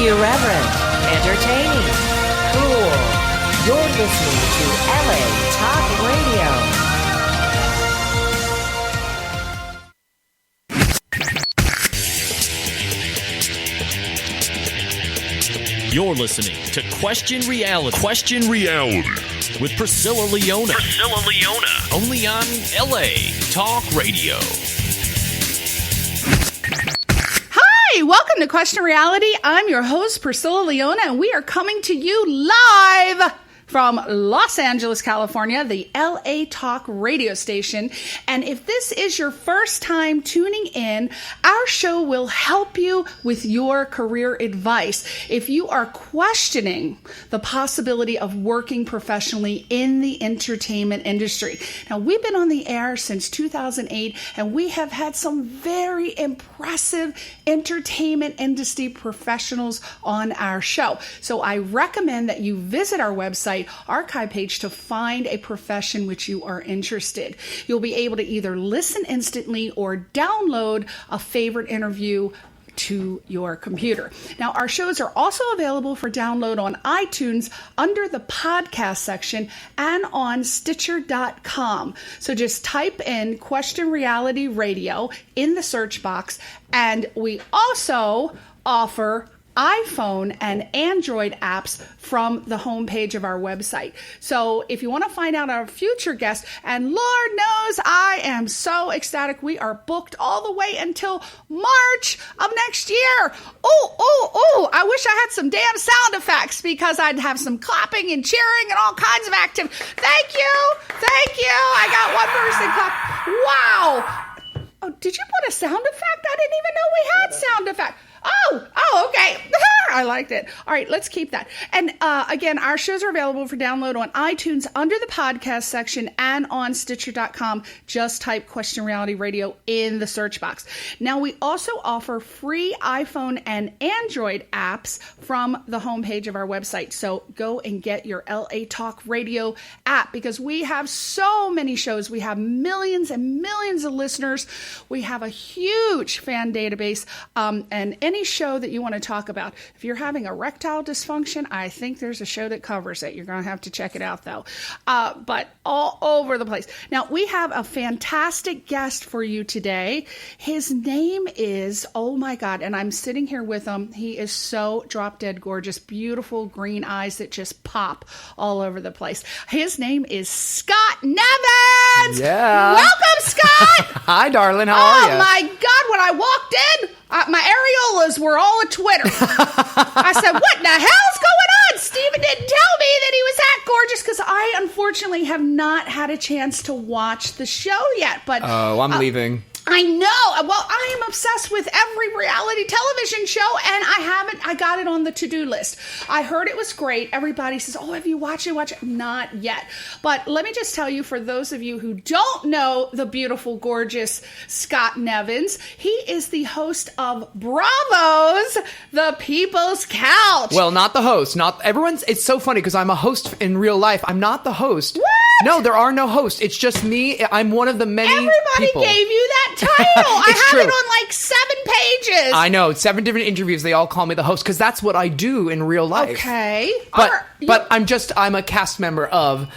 Irreverent, entertaining, cool. You're listening to LA Talk Radio. You're listening to Question Reality. Question Reality with Priscilla Leona. Priscilla Leona. Only on LA Talk Radio. Hi, welcome to Question Reality. I'm your host, Priscilla Leona, and we are coming to you live from Los Angeles, California, the LA Talk radio station. And if this is your first time tuning in, our show will help you with your career advice. If you are questioning the possibility of working professionally in the entertainment industry. Now, we've been on the air since 2008, and we have had some very impressive entertainment industry professionals on our show. So I recommend that you visit our website archive page to find a profession which you are interested. You'll be able to either listen instantly or download a favorite interview to your computer. Now, our shows are also available for download on iTunes under the podcast section and on Stitcher.com. So just type in Question Reality Radio in the search box, and we also offer iPhone and Android apps from the homepage of our website. So if you want to find out our future guests, and Lord knows I am so ecstatic, we are booked all the way until March of next year. I wish I had some damn sound effects because I'd have some clapping and cheering and all kinds of activity. Thank you. I got one person clap. Wow. Oh, did you put a sound effect? I didn't even know we had sound effect. Oh, okay. I liked it. All right, let's keep that. And again, our shows are available for download on iTunes under the podcast section and on Stitcher.com. Just type Question Reality Radio in the search box. Now, we also offer free iPhone and Android apps from the homepage of our website. So go and get your LA Talk Radio app because we have so many shows. We have millions and millions of listeners. We have a huge fan database, and any show that you want to talk about. If you're having erectile dysfunction, I think there's a show that covers it. You're going to have to check it out, though. But all over the place. Now, we have a fantastic guest for you today. His name is, oh my God, and I'm sitting here with him. He is so drop dead gorgeous, beautiful green eyes that just pop all over the place. His name is Scott Nevins. Yeah. Welcome, Scott. Hi, darling. How are you? Oh my God, when I walked in, my areolas were all a twitter. I said, what the hell's going on? Steven didn't tell me that he was that gorgeous because I unfortunately have not had a chance to watch the show yet. But I'm leaving. I know. Well, I am obsessed with every reality television show, and I got it on the to-do list. I heard it was great. Everybody says, oh, have you watched it? Watch it. Not yet. But let me just tell you, for those of you who don't know the beautiful, gorgeous Scott Nevins, he is the host of Bravo's The People's Couch. Well, not the host. It's so funny because I'm a host in real life. I'm not the host. What? No, there are no hosts. It's just me. I'm one of the many people. Everybody gave you that title. I have true. it on like 7 pages. I know. 7 different interviews. They all call me the host because that's what I do in real life. Okay. But I'm a cast member of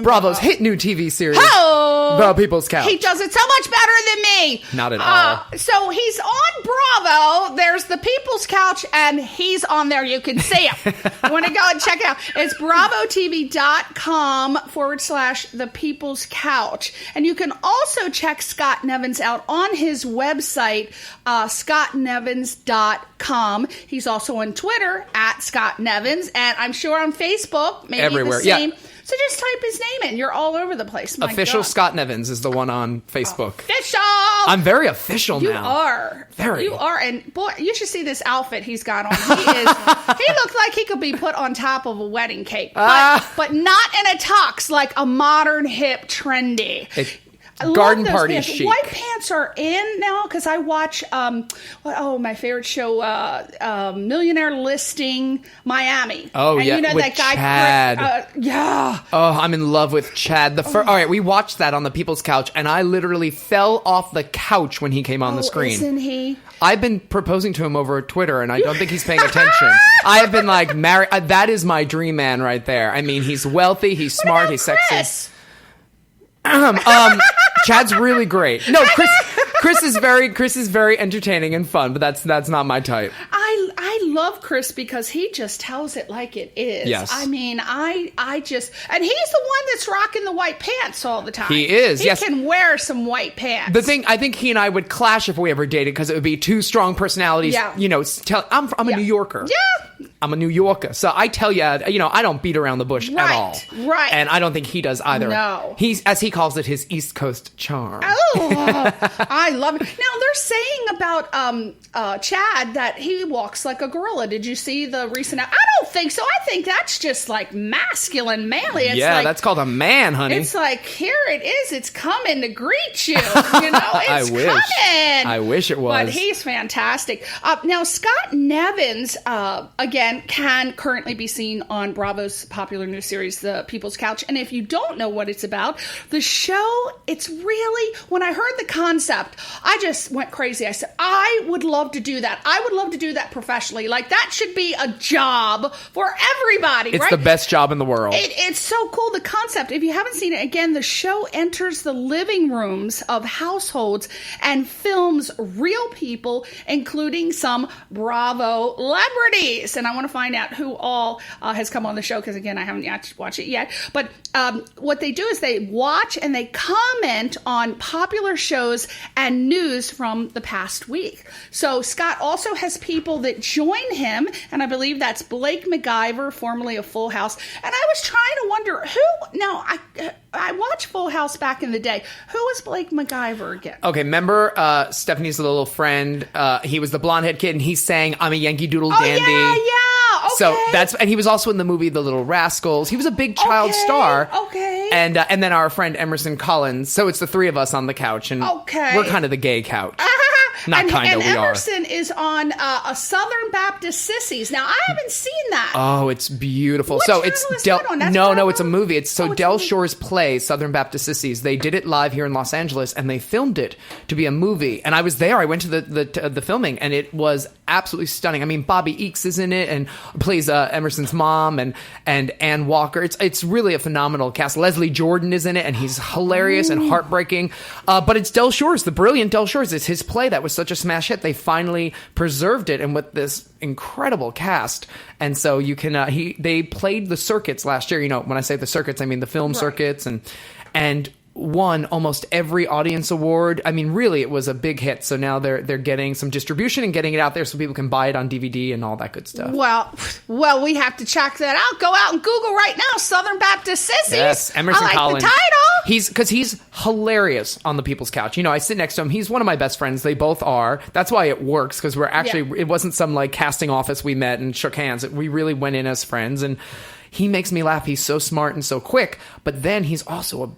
Bravo's hit new TV series, The People's Couch. He does it so much better than me. Not at all. So he's on Bravo. There's The People's Couch, and he's on there. You can see him. You want to go and check it out. It's bravotv.com/The People's Couch. And you can also check Scott Nevins out on his website, scottnevins.com. He's also on Twitter @ScottNevins, and I'm sure on Facebook, maybe everywhere. the same. Yeah. So just type his name in. You're all over the place. My Official God. Scott Nevins is the one on Facebook. Official! I'm very official now. You are. Very. You are. And boy, you should see this outfit he's got on. He looks like he could be put on top of a wedding cake. But not in a tux, like a modern, hip, trendy. Garden party chic. White pants are in now because I watch my favorite show, Millionaire Listing Miami. Oh, and yeah, you know with that guy Chad. Yeah. Oh, I'm in love with Chad. All right, we watched that on the People's Couch, and I literally fell off the couch when he came on the screen. Isn't he? I've been proposing to him over Twitter, and I don't think he's paying attention. I have been like, married. That is my dream man right there. I mean, he's wealthy, he's smart, he's sexy. Chad's really great. No, Chris is very entertaining and fun, but that's not my type. I love Chris because he just tells it like it is. Yes. I mean, I just, and he's the one that's rocking the white pants all the time. He is. He yes. can wear some white pants. The thing, I think he and I would clash if we ever dated because it would be two strong personalities. Yeah. You know, I'm a New Yorker. Yeah. I'm a New Yorker. So I tell you, I don't beat around the bush at all. Right. And I don't think he does either. No. He's, as he calls it, his East Coast charm. Oh, I love it. Now, they're saying about Chad that he walks like a gorilla. Did you see the recent... I don't think so. I think that's just like masculine, manly. It's yeah, like, that's called a man, honey. It's like, here it is. It's coming to greet you. You know, it's coming. I wish it was. But he's fantastic. Now, Scott Nevins, again, can currently be seen on Bravo's popular new series, The People's Couch. And if you don't know what it's about, the show, it's really, when I heard the concept, I just went crazy. I said, I would love to do that. I would love to do that professionally. Like, that should be a job for everybody, it's right? the best job in the world. It's so cool, the concept. If you haven't seen it, again, the show enters the living rooms of households and films real people, including some Bravo celebrities. And I want to find out who all has come on the show, because, again, I haven't watched it yet. But what they do is they watch and they comment on popular shows and news from the past week. So Scott also has people that join him, and I believe that's Blake McIver, formerly of Full House. And I was trying to wonder who. Now, I watched Full House back in the day. Who was Blake McIver again? Okay, remember Stephanie's little friend? He was the blonde-haired kid, and he sang "I'm a Yankee Doodle Dandy." Yeah. Okay. So and he was also in the movie The Little Rascals. He was a big child star. Okay. And then our friend Emerson Collins. So it's the three of us on the couch, and we're kind of the gay couch. Not kind of, we are. And Emerson is on a Southern Baptist Sissies. Now, I haven't seen that. Oh, it's beautiful. What so channel it's is that on? That's no, it's a movie. It's Del movie. Shore's play, Southern Baptist Sissies. They did it live here in Los Angeles, and they filmed it to be a movie. And I was there. I went to the filming, and it was absolutely stunning. I mean, Bobby Eakes is in it and plays Emerson's mom, and Ann Walker. It's really a phenomenal cast. Leslie Jordan is in it, and he's hilarious and heartbreaking. But it's Del Shore's, the brilliant Del Shore's. It's his play that was such a smash hit. They finally preserved it, and with this incredible cast. And so you can they played the circuits last year. You know, when I say the circuits, I mean the film circuits, and won almost every audience award. I mean, really, it was a big hit. So now they're getting some distribution and getting it out there so people can buy it on DVD and all that good stuff. Well, we have to check that out. Go out and Google right now, Southern Baptist Sissies. Yes, Emerson Collins. The title. He's hilarious on the People's Couch. You know, I sit next to him. He's one of my best friends. They both are. That's why it works, because we're actually, it wasn't some like casting office we met and shook hands. We really went in as friends, and he makes me laugh. He's so smart and so quick, but then he's also a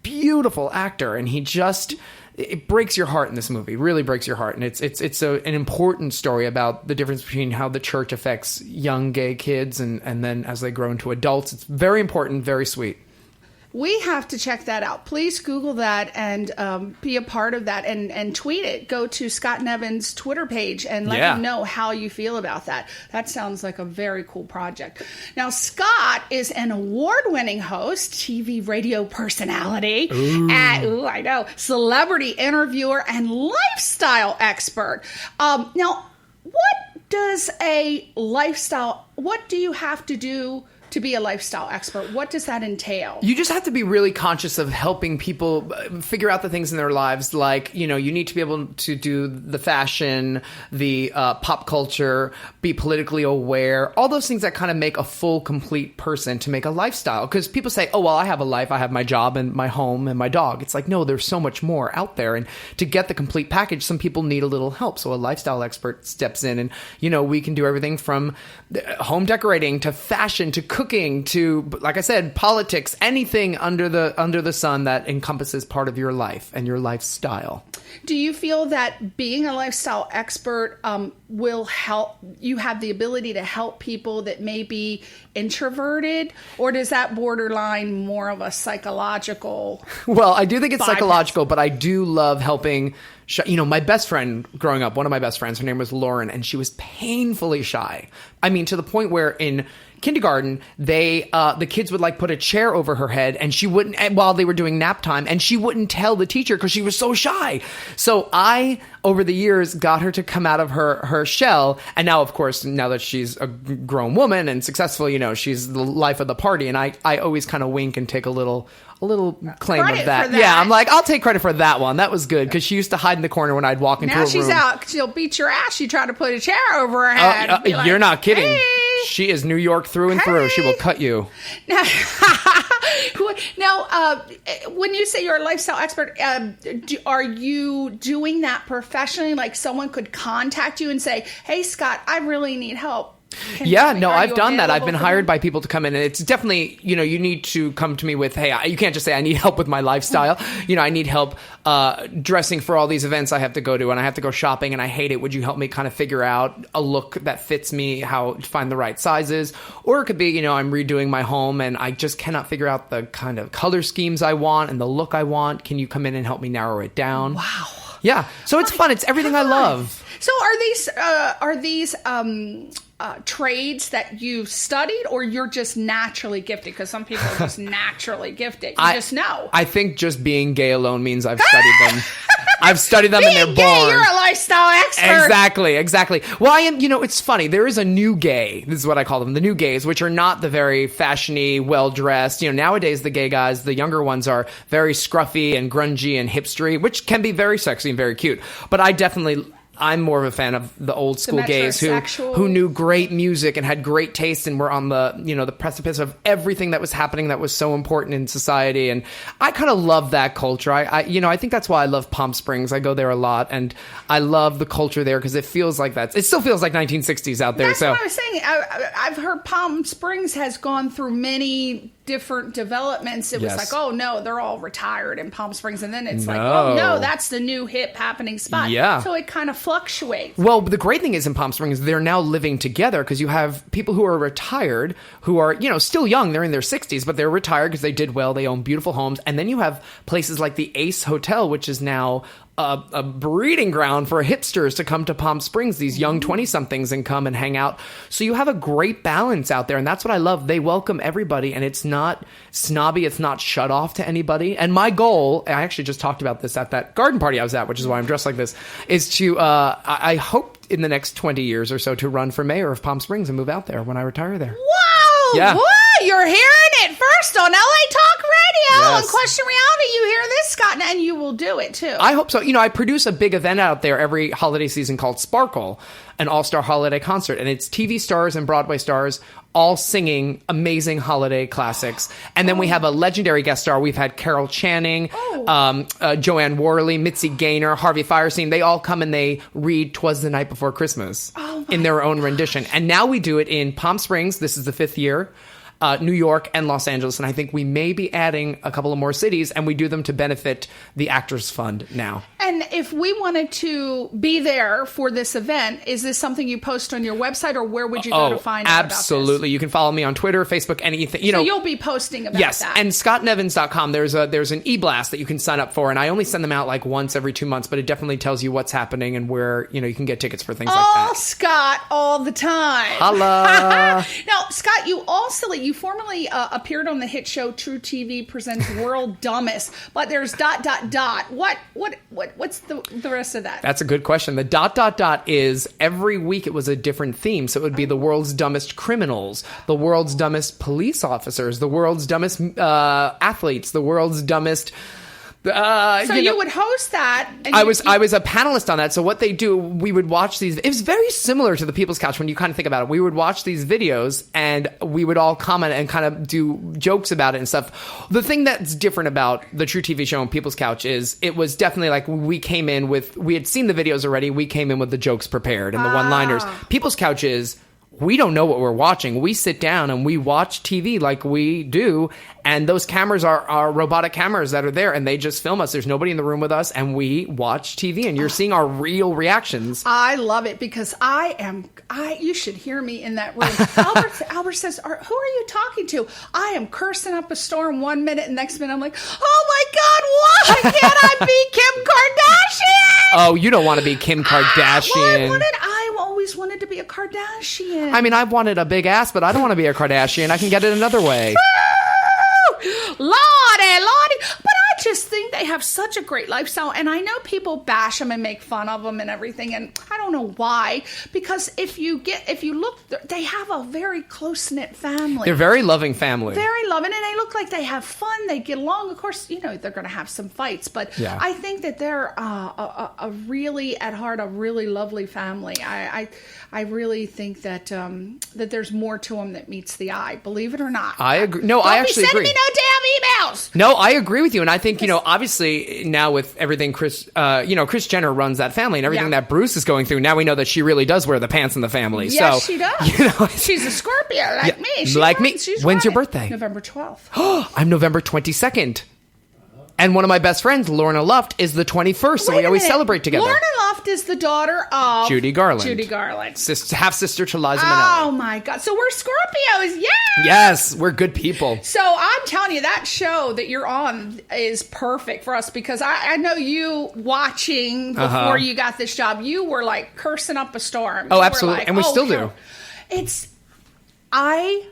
beautiful actor, and it breaks your heart in this movie. Really breaks your heart, and it's an important story about the difference between how the church affects young gay kids and then as they grow into adults. It's very important, very sweet. We have to check that out. Please Google that and be a part of that and tweet it. Go to Scott Nevins' Twitter page and let him know how you feel about that. That sounds like a very cool project. Now, Scott is an award-winning host, TV radio personality, I know, celebrity interviewer, and lifestyle expert. Now, what do you have to do to be a lifestyle expert? What does that entail? You just have to be really conscious of helping people figure out the things in their lives. Like, you know, you need to be able to do the fashion, the pop culture, be politically aware, all those things that kind of make a full, complete person to make a lifestyle. Because people say, oh, well, I have a life. I have my job and my home and my dog. It's like, no, there's so much more out there. And to get the complete package, some people need a little help. So a lifestyle expert steps in, and, you know, we can do everything from home decorating to fashion to cooking cooking to, like I said, politics, anything under the sun that encompasses part of your life and your lifestyle. Do you feel that being a lifestyle expert will help you have the ability to help people that may be introverted, or does that borderline more of a psychological? Well, I do think it's bypass? psychological, but I do love helping. My best friend growing up, one of my best friends, her name was Lauren, and she was painfully shy. I mean, to the point where in kindergarten, the kids would like put a chair over her head, and she wouldn't, while they were doing nap time, and she wouldn't tell the teacher because she was so shy. So I, over the years, got her to come out of her shell. And now, of course, now that she's a grown woman and successful, she's the life of the party. And I always kind of wink and take a little claim Credit of that. for that. Yeah, I'm like, I'll take credit for that one. That was good, because she used to hide in the corner when I'd walk into a Now room. she's out. She'll beat your ass. You try to put a chair over her head. and be like, You're not kidding. "Hey." She is New York through and through. She will cut you. Now, when you say you're a lifestyle expert, are you doing that professionally? Like someone could contact you and say, "Hey, Scott, I really need help." I've done that. I've been hired by people to come in, and it's definitely, you need to come to me with, hey, you can't just say I need help with my lifestyle. I need help dressing for all these events I have to go to, and I have to go shopping, and I hate it. Would you help me kind of figure out a look that fits me, how to find the right sizes? Or it could be, I'm redoing my home, and I just cannot figure out the kind of color schemes I want and the look I want. Can you come in and help me narrow it down? Wow. Yeah. So it's fun. It's everything I love. So are these trades that you studied, or you're just naturally gifted? Because some people are just naturally gifted. You just know. I think just being gay alone means I've studied them. I've studied them, and they're Being gay, born. you're a lifestyle expert. Exactly. Well, I am, it's funny. There is a new gay. This is what I call them, the new gays, which are not the very fashiony, well-dressed. Nowadays the gay guys, the younger ones, are very scruffy and grungy and hipstery, which can be very sexy and very cute. But I'm more of a fan of the old school gays who knew great music and had great taste and were on the precipice of everything that was happening that was so important in society. And I kind of love that culture. I think that's why I love Palm Springs. I go there a lot, and I love the culture there because it feels like that. It still feels like 1960s out there. That's what I was saying. I've heard Palm Springs has gone through many different developments. It was like, oh no, they're all retired in Palm Springs, and then it's like, oh no, that's the new hip happening spot. Yeah. So it kind of fluctuates. Well, the great thing is in Palm Springs, they're now living together because you have people who are retired, who are, still young. They're in their 60s, but they're retired because they did well. They own beautiful homes. And then you have places like the Ace Hotel, which is now a breeding ground for hipsters to come to Palm Springs, these young 20-somethings, and come and hang out. So you have a great balance out there, and that's what I love. They welcome everybody, and it's not snobby. It's not shut off to anybody. And my goal, I actually just talked about this at that garden party I was at, which is why I'm dressed like this, is to, I hope in the next 20 years or so to run for mayor of Palm Springs and move out there when I retire there. Wow! Yeah. Boy, you're hearing it first on LA Talk Radio. Yes. On Question Reality, you hear this, Scott, and you will do it too. I hope so. I produce a big event out there every holiday season called Sparkle, an all-star holiday concert. And it's TV stars and Broadway stars all singing amazing holiday classics. And then we have a legendary guest star. We've had Carol Channing, Joanne Worley, Mitzi Gaynor, Harvey Fierstein. They all come and they read 'Twas the Night Before Christmas in their own rendition. And now we do it in Palm Springs. This is the 5th year. New York and Los Angeles, and I think we may be adding a couple of more cities, and we do them to benefit the Actors Fund now. And if we wanted to be there for this event, is this something you post on your website, or where would you go to find out about this? Absolutely. You can follow me on Twitter, Facebook, anything. So you'll be posting about yes, that. and scottnevins.com, there's an e-blast that you can sign up for, and I only send them out like once every 2 months, but it definitely tells you what's happening and where you can get tickets for things like that. Scott, all the time. Holla. Now, Scott, you formerly appeared on the hit show True TV Presents World Dumbest, but there's ... What's the rest of that? That's a good question. The ... is every week it was a different theme. So it would be the world's dumbest criminals, the world's dumbest police officers, the world's dumbest athletes, the world's dumbest... So you would host that. And I was a panelist on that. So what they do, we would watch these. It was very similar to the People's Couch when you kind of think about it. We would watch these videos and we would all comment and kind of do jokes about it and stuff. The thing that's different about the True TV show and People's Couch is it was definitely like we had seen the videos already. We came in with the jokes prepared and the one-liners. People's Couch is we don't know what we're watching. We sit down and we watch TV like we do, and those cameras are robotic cameras that are there, and they just film us. There's nobody in the room with us, and we watch TV, and you're seeing our real reactions. I love it because you should hear me in that room. Albert says, who are you talking to? I am cursing up a storm 1 minute, and next minute I'm like, oh my God, why can't I be Kim Kardashian? Oh, you don't want to be Kim Kardashian. Well, I always wanted to be a Kardashian. I mean, I've wanted a big ass, but I don't want to be a Kardashian. I can get it another way. Lottie. But I just think they have such a great lifestyle. And I know people bash them and make fun of them and everything. And I don't know why. Because if you look, they have a very close-knit family. They're a very loving family. Very loving. And they look like they have fun. They get along. Of course, they're going to have some fights. But yeah. I think that they're a really, at heart, a really lovely family. I really think that that there's more to them that meets the eye. Believe it or not. I agree. No, I actually agree. Don't be sending me no damn emails. No, I agree with you. And I think, obviously now with everything Kris Jenner runs that family and everything that Bruce is going through. Now we know that she really does wear the pants in the family. Yes, so, she does. She's a Scorpio like me. Like me. When's your birthday? November 12th. I'm November 22nd. And one of my best friends, Lorna Luft, is the 21st, so we always celebrate together. Lorna Luft is the daughter of... Judy Garland. Half-sister to Liza Minnelli. Oh, my God. So we're Scorpios. Yes! Yes, we're good people. So I'm telling you, that show that you're on is perfect for us because I know you watching before you got this job. You were like cursing up a storm. Oh, absolutely. And we still do. I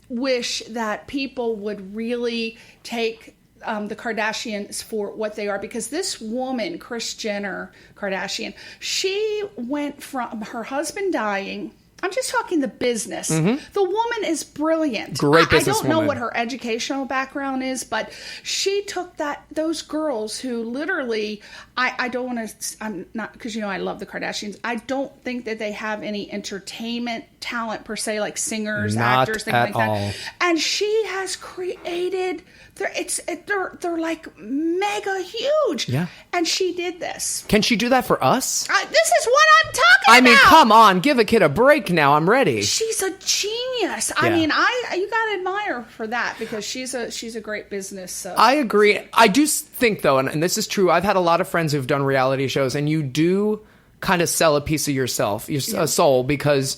wish that people would really take... the Kardashians for what they are, because this woman, Kris Jenner Kardashian, she went from her husband dying. I'm just talking the business. Mm-hmm. The woman is brilliant. Great businesswoman. I don't know what her educational background is, but she took those girls who literally, I don't want to, I'm not, because I love the Kardashians. I don't think that they have any entertainment talent per se, like singers, actors, things like that. And she has created, they're like mega huge. Yeah. And she did this. Can she do that for us? This is what I'm talking about. I mean, come on, give a kid a break now. I'm ready. She's a genius. Yeah. I mean, you got to admire her for that because she's a great business. So. I agree. I do think, though, and this is true, I've had a lot of friends who've done reality shows, and you do kind of sell a piece of yourself, a soul, because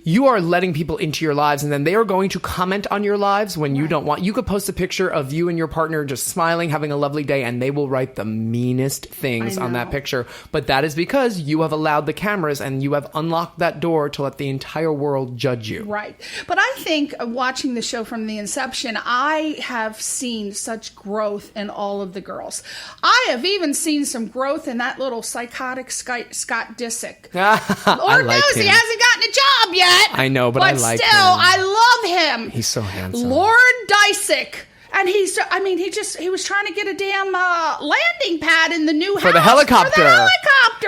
you are letting people into your lives, and then they are going to comment on your lives when you don't want. You could post a picture of you and your partner just smiling, having a lovely day, and they will write the meanest things on that picture. But that is because you have allowed the cameras and you have unlocked that door to let the entire world judge you. Right. But I think watching the show from the inception, I have seen such growth in all of the girls. I have even seen some growth in that little psychotic Scott Disick. Lord knows he hasn't gotten a job yet. I know, but I like him. Still, I love him. He's so handsome. Lord Disick. And he was trying to get a damn landing pad in the new house. For the helicopter.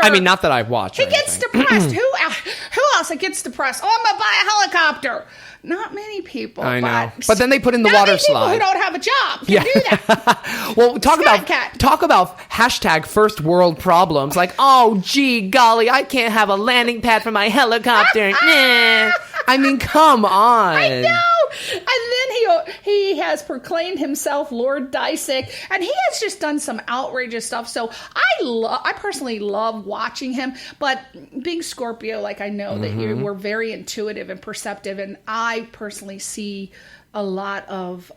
I mean, not that I watch. He gets depressed. Who else gets depressed? Oh, I'm going to buy a helicopter. Not many people. I know. But then they put in the water slide. People who don't have a job can do that. Well, talk about hashtag first world problems. Like, oh, gee, golly, I can't have a landing pad for my helicopter. Nah. I mean, come on. I know. And then he has proclaimed himself Lord Disick, and he has just done some outrageous stuff. So I personally love watching him. But being Scorpio, like I know that you were very intuitive and perceptive, and I personally see a lot of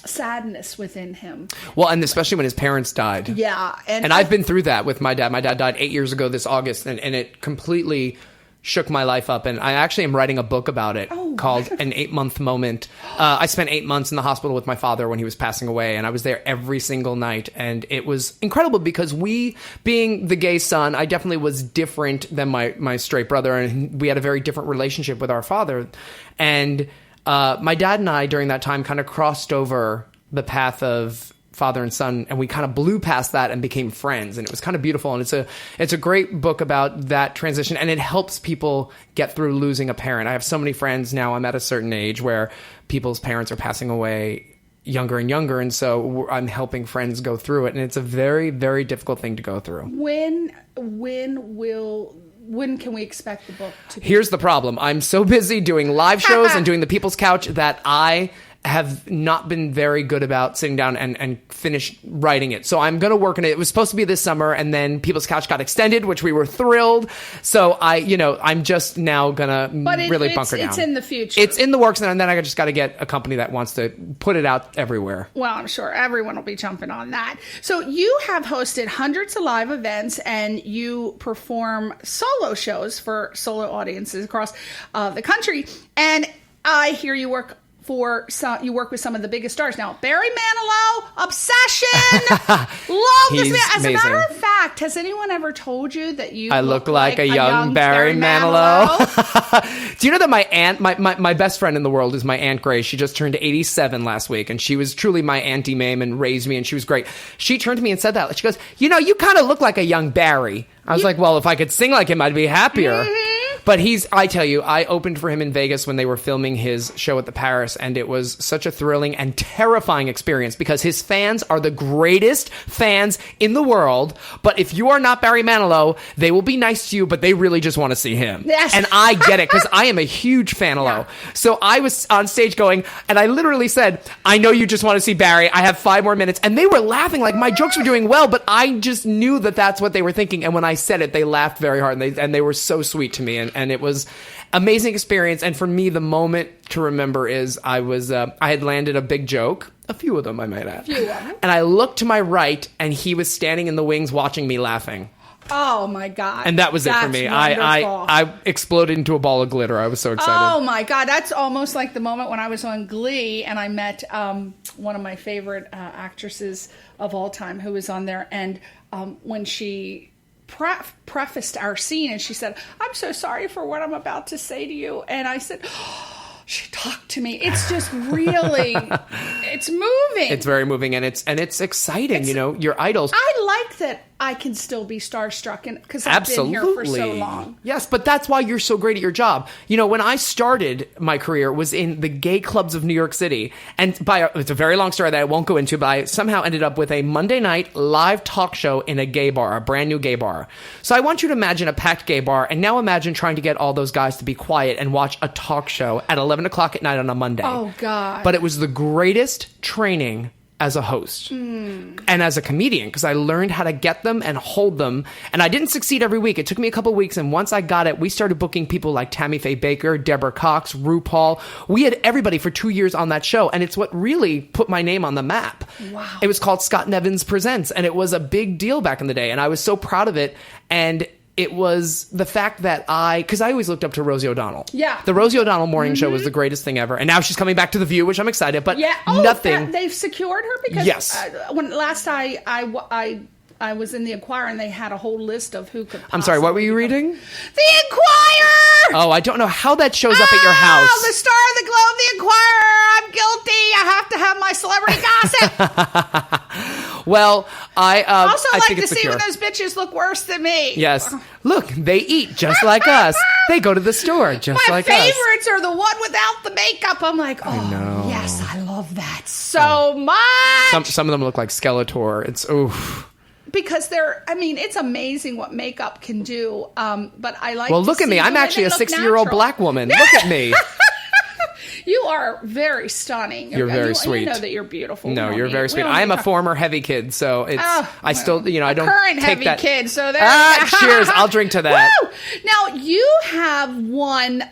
sadness within him. Well, and especially when his parents died. Yeah. And I've been through that with my dad. My dad died 8 years ago this August, and it completely shook my life up. And I actually am writing a book about it called An 8-Month Moment. I spent 8 months in the hospital with my father when he was passing away, and I was there every single night. And it was incredible because being the gay son, I definitely was different than my straight brother, and we had a very different relationship with our father. And my dad and I, during that time, kind of crossed over the path of father and son, and we kind of blew past that and became friends, and it was kind of beautiful. And it's a great book about that transition, and it helps people get through losing a parent. I have so many friends now. I'm at a certain age where people's parents are passing away younger and younger, and so I'm helping friends go through it, and it's a very, very difficult thing to go through. When will when can we expect the book to be? Here's the problem. I'm so busy doing live shows and doing the People's Couch that I have not been very good about sitting down and finish writing it. So I'm going to work on it. It was supposed to be this summer, and then People's Couch got extended, which we were thrilled. So I'm just now going to really bunker down. It's in the future. It's in the works, and then I just got to get a company that wants to put it out everywhere. Well, I'm sure everyone will be jumping on that. So you have hosted hundreds of live events, and you perform solo shows for solo audiences across the country. And I hear you work with some of the biggest stars. Now, Barry Manilow, obsession, love this man. As a matter of fact, has anyone ever told you that you look like a young Barry Manilow? Do you know that my aunt, my best friend in the world is my Aunt Grace. She just turned 87 last week, and she was truly my Auntie Mame and raised me, and she was great. She turned to me and said that. She goes, you kind of look like a young Barry. I was like, well, if I could sing like him, I'd be happier. Mm-hmm. But I tell you, I opened for him in Vegas when they were filming his show at the Paris, and it was such a thrilling and terrifying experience because his fans are the greatest fans in the world. But if you are not Barry Manilow, they will be nice to you, but they really just want to see him. Yes. And I get it because I am a huge Fanilow. Yeah. So I was on stage going, and I literally said, I know you just want to see Barry. I have 5 more minutes. And they were laughing like my jokes were doing well, but I just knew that that's what they were thinking. And when I said it, they laughed very hard, and they were so sweet to me. And it was amazing experience. And for me, the moment to remember is I had landed a big joke, a few of them I might add. And I looked to my right, and he was standing in the wings watching me laughing. Oh my God. And that was it for me. I exploded into a ball of glitter. I was so excited. Oh my God. That's almost like the moment when I was on Glee and I met one of my favorite actresses of all time who was on there. And when she prefaced our scene and she said, I'm so sorry for what I'm about to say to you. And I said, she talked to me. It's just really, it's moving. It's very moving, and it's exciting. Your idols. I like that I can still be starstruck because I've been here for so long. Yes, but that's why you're so great at your job. When I started my career was in the gay clubs of New York City, and it's a very long story that I won't go into, but I somehow ended up with a Monday night live talk show in a gay bar, a brand new gay bar. So I want you to imagine a packed gay bar, and now imagine trying to get all those guys to be quiet and watch a talk show at 11 o'clock at night on a Monday. Oh, God. But it was the greatest training as a host and as a comedian because I learned how to get them and hold them. And I didn't succeed every week. It took me a couple weeks. And once I got it, we started booking people like Tammy Faye Baker, Deborah Cox, RuPaul. We had everybody for 2 years on that show. And it's what really put my name on the map. Wow. It was called Scott Nevins Presents. And it was a big deal back in the day. And I was so proud of it. And it was the fact that because I always looked up to Rosie O'Donnell. Yeah. The Rosie O'Donnell morning show was the greatest thing ever. And now she's coming back to The View, which I'm excited, but nothing. They've secured her because yes. When last I was in the Enquirer and they had a whole list of who could possibly I'm sorry, what were you reading? The Enquirer! Oh, I don't know how that shows up at your house. Oh, the Star of the Globe, The Enquirer! I'm guilty! I have to have my celebrity gossip! Well, I also I like think to it's see secure. when those bitches look worse than me. Yes. Look, they eat just like us. They go to the store just like us. My favorites are the one without the makeup. I'm like, yes, I love that so much. Some of them look like Skeletor. It's oof. Because it's amazing what makeup can do. But I like. Well, look at me. I'm actually a 60-year-old black woman. Look at me. You are very stunning. You're very sweet. You know that you're beautiful. No, you're very sweet. I am a former heavy kid, so it's. I still, I don't current take heavy that. Kid. So there. Cheers! I'll drink to that. Woo! Now you have won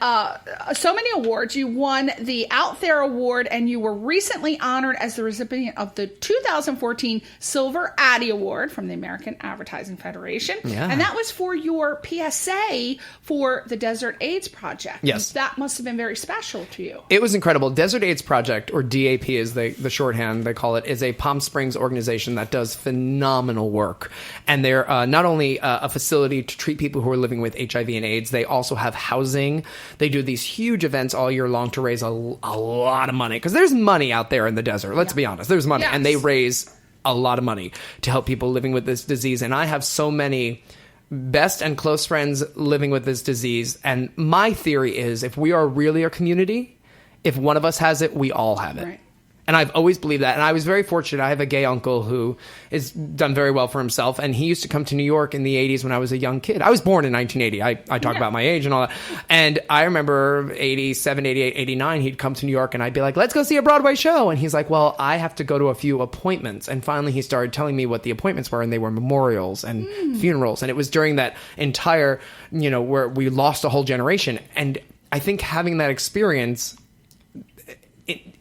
so many awards. You won the Out There Award, and you were recently honored as the recipient of the 2014 Silver Addy Award from the American Advertising Federation. Yeah. And that was for your PSA for the Desert AIDS Project. Yes, that must have been very special to you. It was incredible. Desert AIDS Project, or DAP is the shorthand they call it, is a Palm Springs organization that does phenomenal work. And they're not only a facility to treat people who are living with HIV and AIDS, they also have housing. They do these huge events all year long to raise a lot of money. Because there's money out there in the desert. Let's be honest. There's money. Yes. And they raise a lot of money to help people living with this disease. And I have so many best and close friends living with this disease. And my theory is if we are really a community, if one of us has it, we all have it. Right. And I've always believed that. And I was very fortunate. I have a gay uncle who has done very well for himself. And he used to come to New York in the 80s when I was a young kid. I was born in 1980. I talk about my age and all that. And I remember 87, 88, 89, he'd come to New York and I'd be like, let's go see a Broadway show. And he's like, well, I have to go to a few appointments. And finally he started telling me what the appointments were. And they were memorials and funerals. And it was during that entire, where we lost a whole generation. And I think having that experience,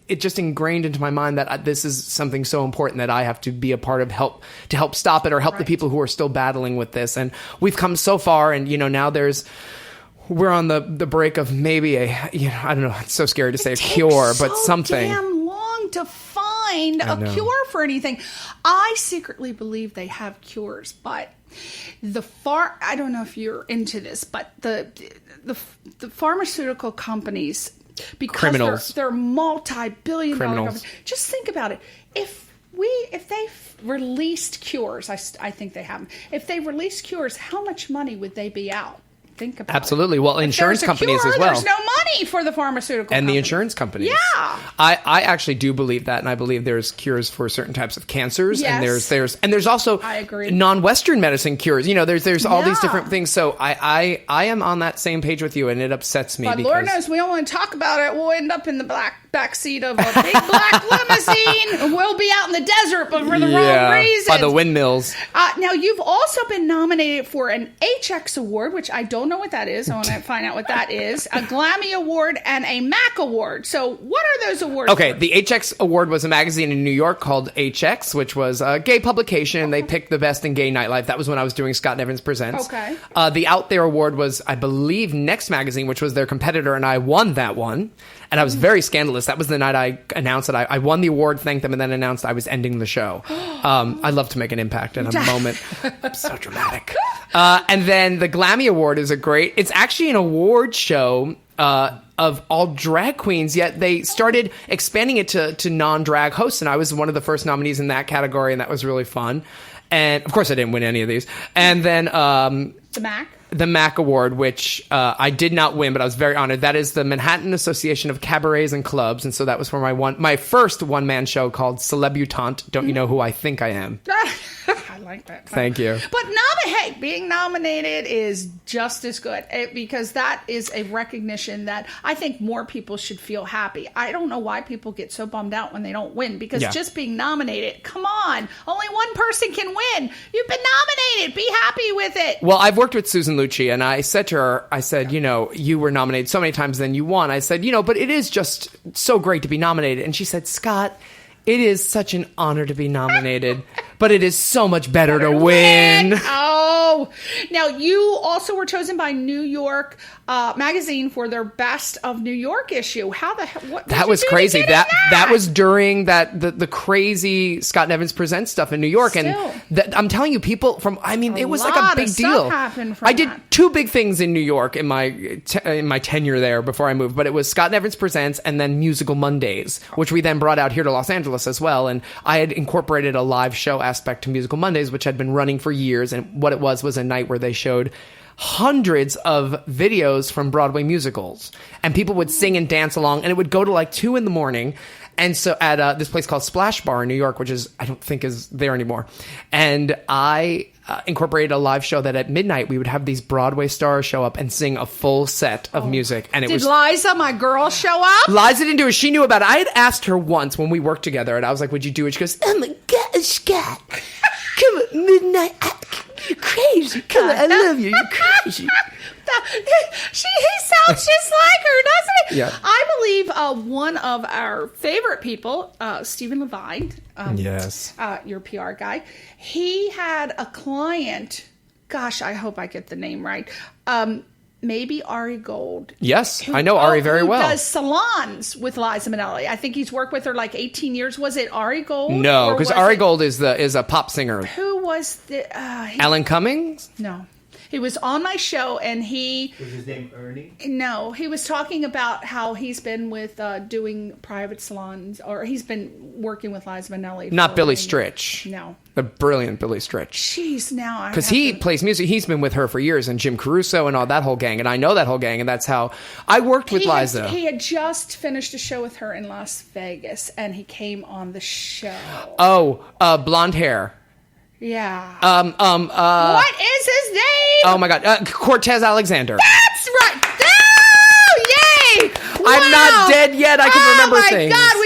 it just ingrained into my mind that this is something so important that I have to be a part of to help stop it or help the people who are still battling with this. And we've come so far, and now we're on the break of maybe I don't know, it's so scary to say a cure, but something. Damn long to find a cure for anything. I secretly believe they have cures, but I don't know if you're into this, but the pharmaceutical companies, because criminals. They're multi-billion-dollar companies. Just think about it. If they released cures, I think they have them. If they released cures, how much money would they be out? Think about Absolutely. Well, insurance companies as well. There's no money for the pharmaceutical and companies. the insurance companies. Yeah. I actually do believe that, and I believe there's cures for certain types of cancers, Yes. and there's also I agree. non-Western medicine cures. There's all these different things. So I am on that same page with you, and it upsets me. But because Lord knows we don't want to talk about it. We'll end up in the back seat of a big black limousine. We'll be out in the desert, but for the wrong reasons. By the windmills. Now, you've also been nominated for an HX Award, which I don't know what that is. I want to find out what that is. A GRAMMY Award and a MAC Award. So what are those awards Okay, for? the HX Award was a magazine in New York called HX, which was a gay publication, and they picked the best in gay nightlife. That was when I was doing Scott Nevins Presents. Okay. The Out There Award was, I believe, Next Magazine, which was their competitor, and I won that one. And I was very scandalous. That was the night I announced that I won the award, thanked them, and then announced I was ending the show. I love to make an impact in a moment. So dramatic. And then the Glammy Award is it's actually an award show of all drag queens, yet they started expanding it to non-drag hosts, and I was one of the first nominees in that category, and that was really fun. And, of course, I didn't win any of these. And then The MAC? The MAC Award, which I did not win, but I was very honored. That is the Manhattan Association of Cabarets and Clubs, and so that was for my first one-man show called Celebutante. Don't you know who I think I am? I like that. Thank you. But being nominated is just as good, because that is a recognition that I think more people should feel happy. I don't know why people get so bummed out when they don't win, because just being nominated, come on, only one person can win. You've been nominated. Be happy with it. Well, I've worked with Susan Lucci, and I said to her, you were nominated so many times, then you won. I said, but it is just so great to be nominated. And she said, Scott, it is such an honor to be nominated, but it is so much better to win. Oh, now you also were chosen by New York Magazine for their Best of New York issue. How the hell? What that was crazy. That was during the crazy Scott Nevins Presents stuff in New York, and I'm telling you, people it was like a big deal. I did two big things in New York in my tenure there before I moved, but it was Scott Nevins Presents and then Musical Mondays, which we then brought out here to Los Angeles as well. And I had incorporated a live show aspect to Musical Mondays, which had been running for years. And what it was a night where they showed hundreds of videos from Broadway musicals, and people would sing and dance along, and it would go to like 2 a.m. And so at this place called Splash Bar in New York, which I don't think is there anymore. And I incorporated a live show that at midnight we would have these Broadway stars show up and sing a full set of music. And Did Liza, my girl, show up? Liza didn't do it. She knew about it. I had asked her once when we worked together, and I was like, would you do it? She goes, oh my God, Scott. Come at midnight. You're crazy. Come on, I love you. You're crazy. He sounds just like her, doesn't he? Yeah. I believe one of our favorite people, Stephen Levine, yes, your PR guy, he had a client. Gosh, I hope I get the name right. Maybe Ari Gold. Yes, I know Ari very well. Who does salons with Liza Minnelli. I think he's worked with her like 18 years. Was it Ari Gold? No, because Ari Gold is a pop singer. Who was the... Alan Cummings? No. He was on my show, and Was his name Ernie? No, he was talking about how he's been with doing private salons, or he's been working with Liza Minnelli. Not Billy Stritch. No. The brilliant Billy Stritch. Jeez, now because he plays music. He's been with her for years, and Jim Caruso and all that whole gang, and I know that whole gang, and that's how I worked with Liza. He had just finished a show with her in Las Vegas, and he came on the show. Oh, blonde hair. Yeah. What is his name? Oh my God, Cortez Alexander. That's right. Oh, yay! I'm not dead yet. I can remember things. Oh my God,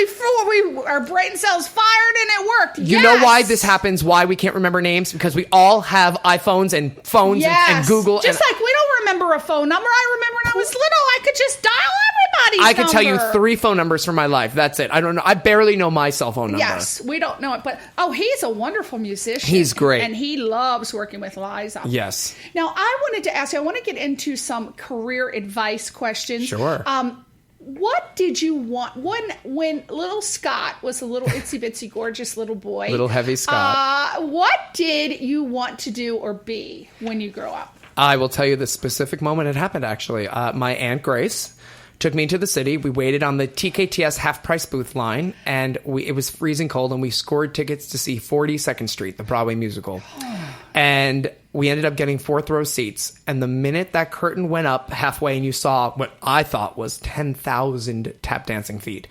our brain cells fired and it worked. You know why this happens? Why we can't remember names? Because we all have iPhones and phones and Google. Just like we don't remember a phone number. I remember when I was little, I could just dial everybody's I could tell you 3 phone numbers from my life. That's it. I don't know. I barely know my cell phone number. Yes, we don't know it. But, he's a wonderful musician. He's great. And he loves working with Liza. Yes. Now, I wanted to ask you, I want to get into some career advice questions. Sure. What did you want when little Scott was a little itsy bitsy gorgeous little boy? Little heavy Scott. What did you want to do or be when you grow up? I will tell you the specific moment it happened, actually. My Aunt Grace took me into the city. We waited on the TKTS half-price booth line, and it was freezing cold, and we scored tickets to see 42nd Street, the Broadway musical. And we ended up getting 4th-row seats. And the minute that curtain went up halfway and you saw what I thought was 10,000 tap dancing feet,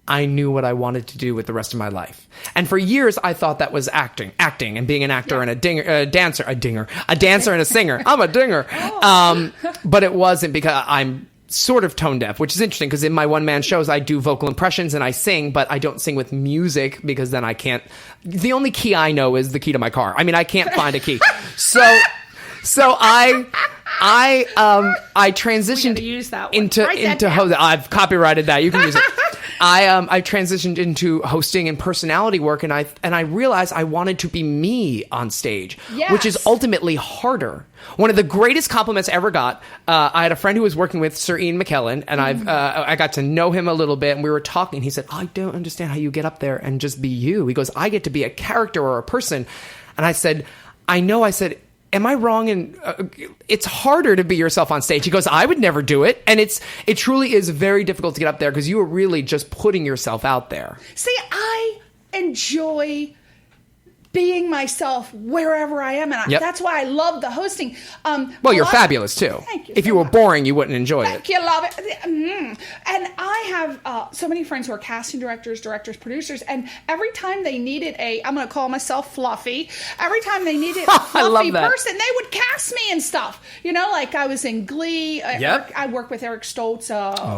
I knew what I wanted to do with the rest of my life. And for years, I thought that was acting and being an actor and a dancer and a singer. I'm a dinger. But it wasn't, because I'm sort of tone deaf, which is interesting because in my one-man shows, I do vocal impressions and I sing, but I don't sing with music because then I can't. The only key I know is the key to my car. I mean, I can't find a key. So I transitioned use that one. into hosting. I've copyrighted that. You can use it. I transitioned into hosting and personality work, and I realized I wanted to be me on stage, which is ultimately harder. One of the greatest compliments I ever got, I had a friend who was working with Sir Ian McKellen, and I got to know him a little bit, and we were talking. He said, I don't understand how you get up there and just be you. He goes, I get to be a character or a person. And I said, I know. I said, am I wrong? And it's harder to be yourself on stage. He goes, I would never do it. And it truly is very difficult to get up there because you are really just putting yourself out there. See, I enjoy being myself wherever I am. And that's why I love the hosting. Well, you're fabulous, too. Thank you. If you were boring, you wouldn't enjoy it. Thank you, love it. And I have so many friends who are casting directors, producers, and every time they needed I'm going to call myself Fluffy, every time they needed a fluffy person, they would cast me and stuff. You know, like I was in Glee. I worked with Eric Stoltz,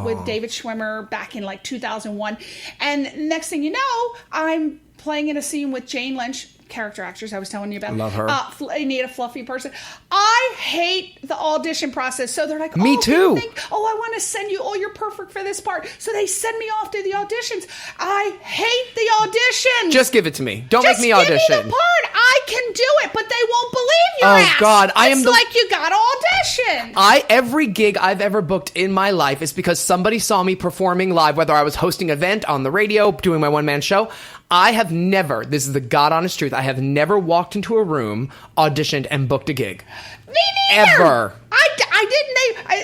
with David Schwimmer back in like 2001. And next thing you know, I'm playing in a scene with Jane Lynch, character actors I was telling you about. Love her. I need a fluffy person. I hate the audition process. So they're like, me too. I want to send you, you're perfect for this part. So they send me off to the auditions. I hate the auditions. Just give it to me. Don't make me audition. Just give me the part. I can do it, but they won't believe your ass. God. It's like you got to audition. Every gig I've ever booked in my life is because somebody saw me performing live, whether I was hosting an event on the radio, doing my one-man show. I have never, this is the God honest truth, I have never walked into a room, auditioned, and booked a gig. Me neither. Ever. I didn't.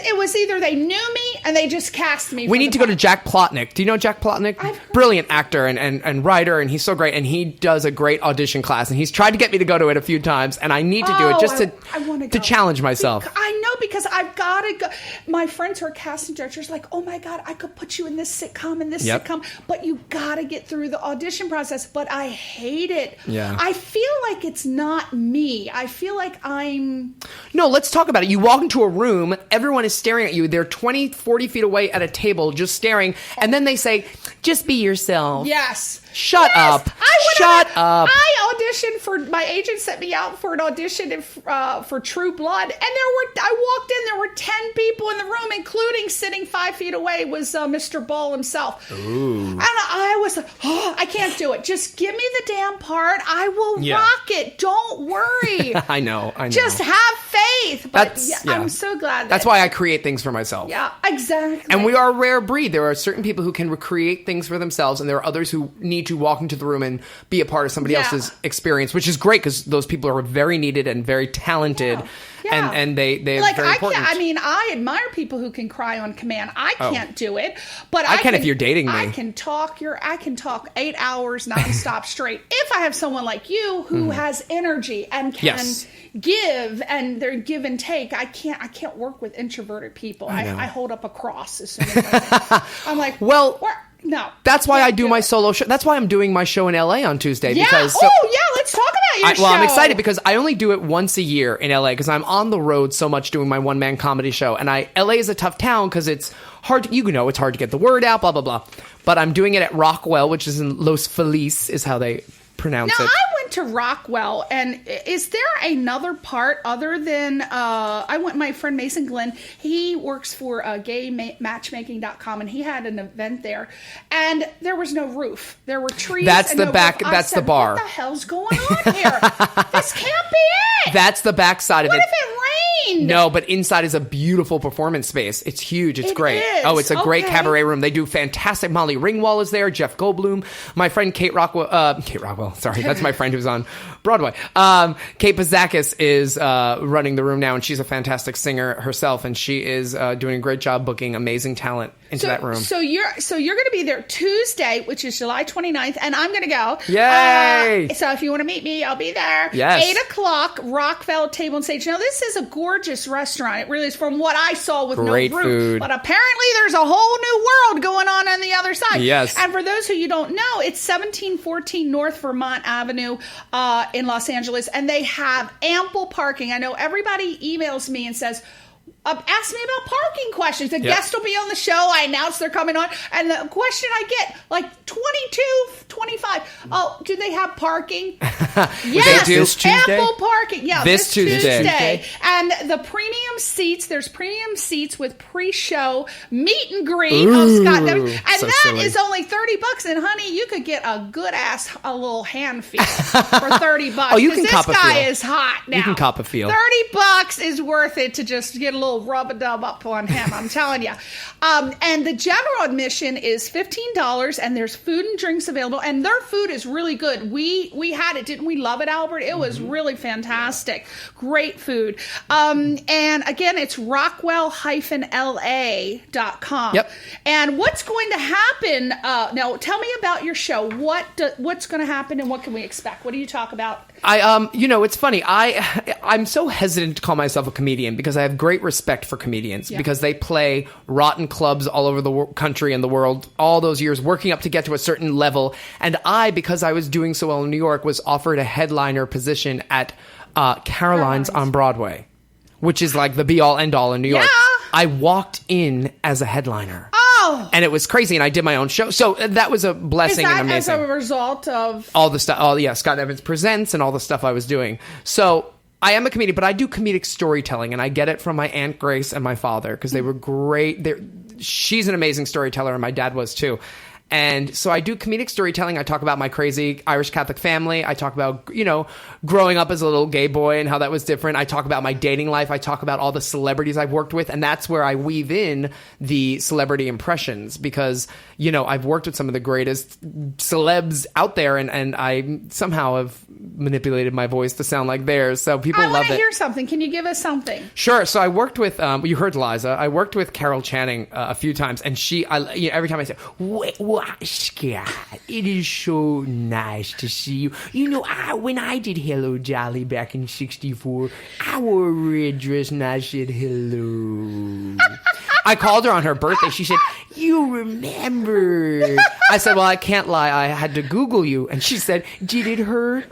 It was either they knew me and they just cast me. We need to go to Jack Plotnick. Do you know Jack Plotnick? Brilliant actor and writer, and he's so great. And he does a great audition class. And he's tried to get me to go to it a few times, and I need to do it just to challenge myself. I know, because I've got to go. My friends who are casting directors are like, oh my God, I could put you in this sitcom and this sitcom, but you got to get through the audition process. But I hate it. Yeah. I feel like it's not me. I feel like I'm... No, let's talk about it. You walk into a room, everyone is staring at you. They're 20, 40 feet away at a table just staring. And then they say, just be yourself. Yes. Shut up. Shut up. I auditioned for, my agent sent me out for an audition for True Blood. And I walked in, there were 10 people in the room, including sitting 5 feet away was Mr. Ball himself. Ooh. And I was like, I can't do it. Just give me the damn part. I will rock it. Don't worry. I know. Just have faith. But I'm so glad. That's why I create things for myself. Yeah, exactly. And we are a rare breed. There are certain people who can recreate things for themselves, and there are others who need to walk into the room and be a part of somebody else's experience, which is great because those people are very needed and very talented. Yeah. and they're like very important. I admire people who can cry on command. I can't do it, but I can if you're dating me. I can talk 8 hours nonstop straight. If I have someone like you who has energy and can give, and their give and take, I can't work with introverted people. I hold up a cross as soon as I'm like, well. No. That's why I do my solo show. That's why I'm doing my show in LA on Tuesday. Yeah. Because, let's talk about your show. Well, I'm excited because I only do it once a year in LA because I'm on the road so much doing my one-man comedy show. And LA is a tough town because it's hard it's hard to get the word out, blah, blah, blah. But I'm doing it at Rockwell, which is in Los Feliz, is how they pronounce it. I went to Rockwell, and is there another part other than my friend Mason Glenn, he works for gaymatchmaking.com, and he had an event there, and there was no roof. There were trees. That's and the no back. roof. That's the bar. What the hell's going on here? This can't be it. That's the back side of it. What if it rained? No, but inside is a beautiful performance space. It's huge. It's great. Is. Oh, it's a great Okay. cabaret room. They do fantastic. Molly Ringwald is there. Jeff Goldblum. My friend Kate Rockwell. Sorry, that's my friend who's on Broadway. Kate Pazakis is running the room now, and she's a fantastic singer herself, and she is doing a great job booking amazing talent into that room. So you're going to be there Tuesday, which is July 29th, and I'm going to go. Yay! So if you want to meet me, I'll be there. Yes. 8:00, Rockville Table and Stage. Now, this is a gorgeous restaurant. It really is, from what I saw with Great no roof. food. But apparently there's a whole new world going on the other side. Yes. And for those who you don't know, it's 1714 North Vermont Avenue in Los Angeles, and they have ample parking. I know everybody emails me and says, ask me about parking questions. The guest will be on the show. I announce they're coming on. And the question I get, like 22, 25. Oh, do they have parking? Yes. They do. This Tuesday? Ample parking. Yeah, This Tuesday. And the premium seats, there's premium seats with pre-show meet and greet of Scott Nevins. And so that silly. is only $30. And honey, you could get a good ass, a little hand feel for $30. Oh, you can 'Cause cop a this guy feel. is hot now. You can cop a feel. $30 is worth it to just get a little rub-a-dub up on him, I'm telling you. And the general admission is $15, and there's food and drinks available, and their food is really good. We had it, didn't we love it, Albert? It was really fantastic. Great food. And again, it's rockwell-la.com. Yep. And what's going to happen? Now, tell me about your show. What's going to happen, and what can we expect? What do you talk about? It's funny. I'm so hesitant to call myself a comedian because I have great respect for comedians because they play rotten clubs all over the country and the world all those years working up to get to a certain level. And because I was doing so well in New York, was offered a headliner position at Caroline's on Broadway, which is like the be-all, end-all in New York. Yeah. I walked in as a headliner. Oh! And it was crazy, and I did my own show. So that was a blessing and amazing. Is that as a result of... all the stuff, Scott Nevins Presents and all the stuff I was doing. So I am a comedian, but I do comedic storytelling, and I get it from my Aunt Grace and my father because they were great. She's an amazing storyteller, and my dad was too. And so I do comedic storytelling. I talk about my crazy Irish Catholic family. I talk about, growing up as a little gay boy and how that was different. I talk about my dating life. I talk about all the celebrities I've worked with. And that's where I weave in the celebrity impressions because, I've worked with some of the greatest celebs out there. And I somehow have manipulated my voice to sound like theirs. So people love it. I want to hear something. Can you give us something? Sure. So I worked with, you heard Liza. I worked with Carol Channing a few times. And every time I say, Scott, it is so nice to see you. When I did Hello Dolly back in '64, I wore a red dress and I said hello. I called her on her birthday. She said, "You remember?" I said, "Well, I can't lie. I had to Google you." And she said, "Did it hurt?"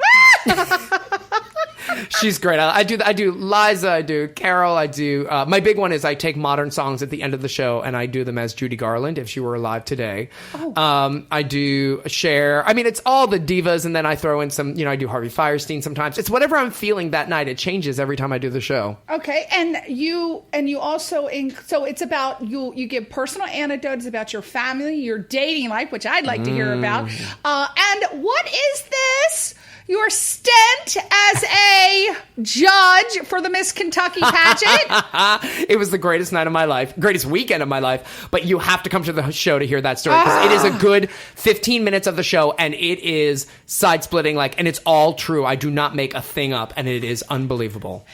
She's great. I do Liza, I do Carol, I do my big one is I take modern songs at the end of the show and I do them as Judy Garland if she were alive today. I do Cher. I mean, it's all the divas, and then I throw in some, I do Harvey Firestein sometimes. It's whatever I'm feeling that night. It changes every time I do the show. Okay, and you also so it's about you give personal anecdotes about your family, your dating life, which I'd like to hear about. And what is this? Your stint as a judge for the Miss Kentucky pageant? It was the greatest night of my life, greatest weekend of my life. But you have to come to the show to hear that story because it is a good 15 minutes of the show, and it is side-splitting, and it's all true. I do not make a thing up, and it is unbelievable.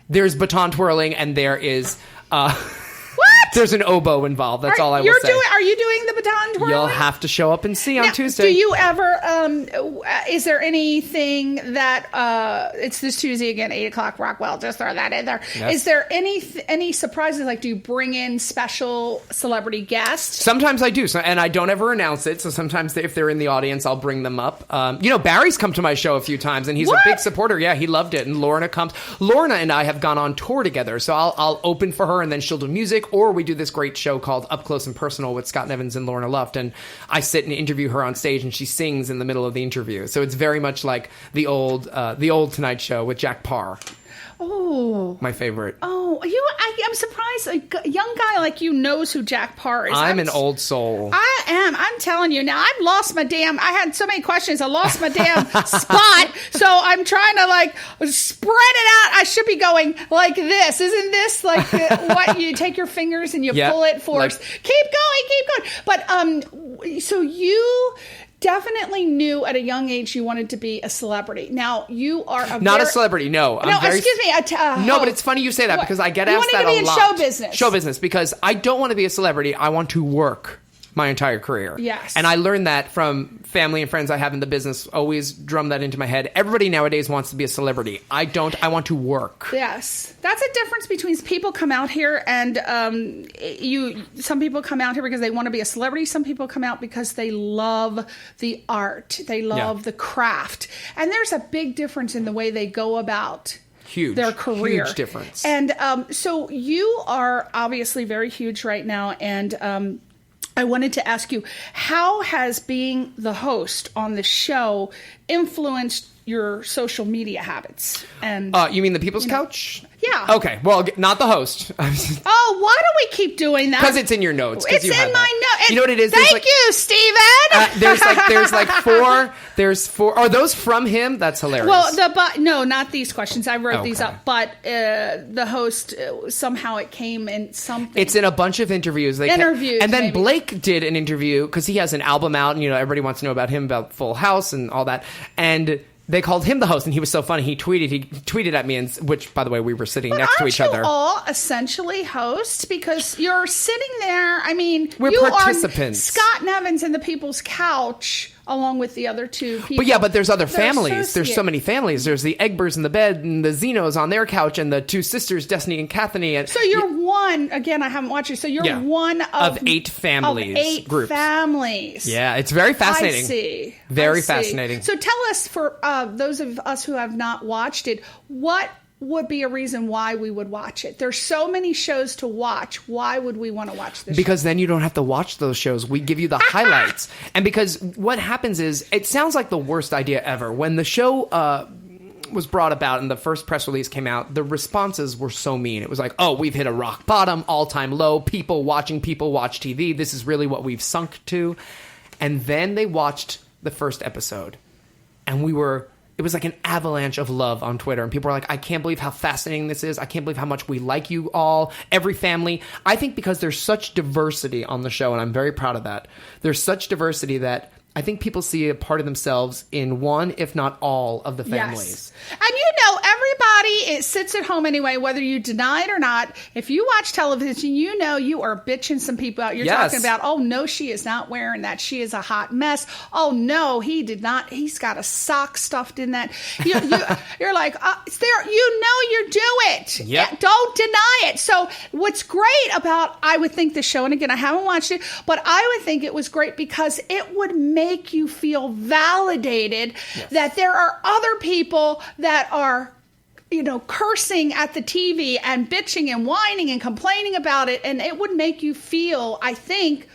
There's baton twirling, and there is... What? There's an oboe involved. That's all I will say. Are you doing the baton twirling? You'll have to show up and see on Now, Tuesday. Do you ever, is there anything that, it's this Tuesday again, 8 o'clock, Rockwell, just throw that in there. Yes. Is there any surprises? Like, do you bring in special celebrity guests? Sometimes I do, and I don't ever announce it. So sometimes if they're in the audience, I'll bring them up. Barry's come to my show a few times, and he's a big supporter. Yeah, he loved it. And Lorna comes. Lorna and I have gone on tour together, so I'll open for her, and then she'll do music, or we do this great show called Up Close and Personal with Scott Nevins and Lorna Luft, and I sit and interview her on stage, and she sings in the middle of the interview. So it's very much like the old Tonight Show with Jack Parr. Oh, my favorite. Oh, I'm surprised a young guy like you knows who Jack Parr is. I'm an old soul. I am. I'm telling you now. I've lost my damn. I had so many questions. I lost my damn spot. So I'm trying to spread it out. I should be going like this. Isn't this like what you take your fingers and you pull it forwards? Keep going. But so you definitely knew at a young age you wanted to be a celebrity. Now you are a celebrity. No, excuse me. No, but it's funny you say that because I get asked that a lot. You wanted to be in show business. Show business, because I don't want to be a celebrity. I want to work my entire career. Yes. And I learned that from family and friends I have in the business. Always drum that into my head. Everybody nowadays wants to be a celebrity. I don't. I want to work. Yes. That's a difference between people come out here and some people come out here because they want to be a celebrity. Some people come out because they love the art. They love the craft. And there's a big difference in the way they go about their career. Huge difference. And so you are obviously very huge right now. And I wanted to ask you, how has being the host on the show influenced your social media habits? And you mean the People's Couch? Yeah. Okay. Well, not the host. Why do we keep doing that? Because it's in your notes. It's in my notes. You know what it is? Thank you, Steven. There's like four. There's four. Are those from him? That's hilarious. Well, no, not these questions. I wrote these up, but the host somehow it came in something. It's in a bunch of interviews. Interviews, and then maybe. Blake did an interview because he has an album out, and everybody wants to know about him, about Full House and all that, and they called him the host, and he was so funny. He tweeted at me, which, by the way, we were sitting next to each other. Aren't you all essentially hosts? Because you're sitting there. I mean, we're participants. Scott Nevins and the People's Couch, along with the other two people. But there's other families. There's so many families. There's the Egbers in the bed, and the Zenos on their couch, and the two sisters, Destiny and Kathany. And so you're one. Again, I haven't watched it. So you're one of 8 families. Of 8 groups. Families. Yeah, it's very fascinating. I see. Very fascinating. So tell us, for those of us who have not watched it, what would be a reason why we would watch it? There's so many shows to watch. Why would we want to watch this? Because then you don't have to watch those shows. We give you the highlights. And because what happens is, it sounds like the worst idea ever. When the show was brought about and the first press release came out, the responses were so mean. It was like, we've hit a rock bottom, all-time low, people watch TV. This is really what we've sunk to. And then they watched the first episode. And it was like an avalanche of love on Twitter. And people were like, I can't believe how fascinating this is. I can't believe how much we like you all, every family. I think because there's such diversity on the show, and I'm very proud of that. There's such diversity that I think people see a part of themselves in one, if not all, of the families. Yes. And everybody sits at home anyway, whether you deny it or not. If you watch television, you are bitching some people out. You're talking about, oh, no, she is not wearing that. She is a hot mess. Oh, no, he did not. He's got a sock stuffed in that. You're like, it's there. You do it. Yep. Yeah, don't deny it. So what's great about, I would think, the show, and again, I haven't watched it, but I would think it was great because it would make you feel validated that there are other people that are cursing at the TV and bitching and whining and complaining about it, and it would make you feel, I think,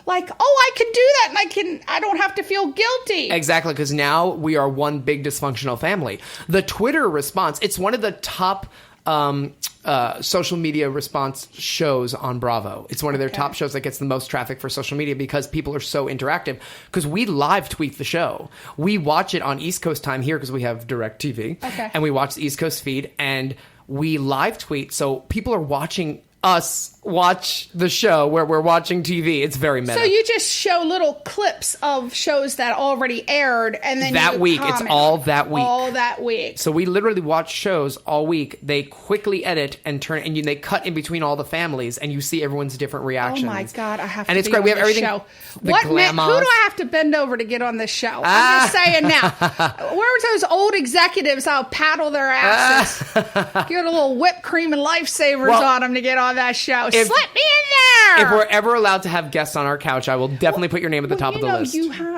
like, I can do that, and I don't have to feel guilty. Exactly, because now we are one big dysfunctional family. The Twitter response, it's one of the top social media response shows on Bravo. It's one of their top shows that gets the most traffic for social media because people are so interactive. Because we live tweet the show. We watch it on East Coast time here because we have DirecTV. And we watch the East Coast feed, and we live tweet. So people are watching us watch the show where we're watching TV. It's very meta. So you just show little clips of shows that already aired, and then that you week. It's comment all on that week. All that week. So we literally watch shows all week. They quickly edit and turn, and they cut in between all the families, and you see everyone's different reactions. Oh my God, I have to and it's be great. on We have this everything. show. The Who do glamours. I have to bend over to get on this show? I'm just saying now. Where are those old executives? I'll paddle their asses. Get a little whipped cream and lifesavers on them to get on that show. Slip me in there. If we're ever allowed to have guests on our couch, I will definitely put your name at the top of the list.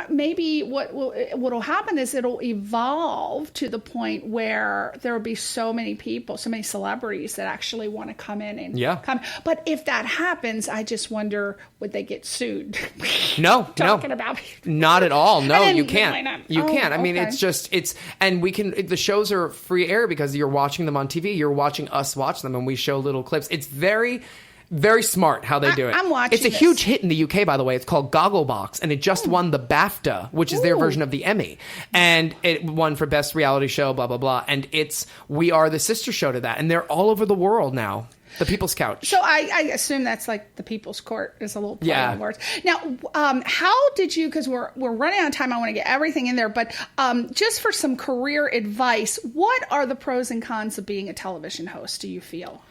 Maybe what'll happen is it'll evolve to the point where there will be so many people, so many celebrities that actually want to come in and come. But if that happens, I just wonder, would they get sued? No, Talking about not at all. No, then you why can't. not? You can't. I mean, okay. and we can. The shows are free air because you're watching them on TV. You're watching us watch them, and we show little clips. It's very, very smart how they do it. I'm watching. It's a huge hit in the UK, by the way. It's called Gogglebox, and it just won the BAFTA, which is their version of the Emmy, and it won for best reality show. Blah blah blah. And we are the sister show to that, and they're all over the world now. The People's Couch. So I assume that's like the People's Court is a little play on words. Now, how did you? Because we're running out of time. I want to get everything in there, but just for some career advice, what are the pros and cons of being a television host? Do you feel?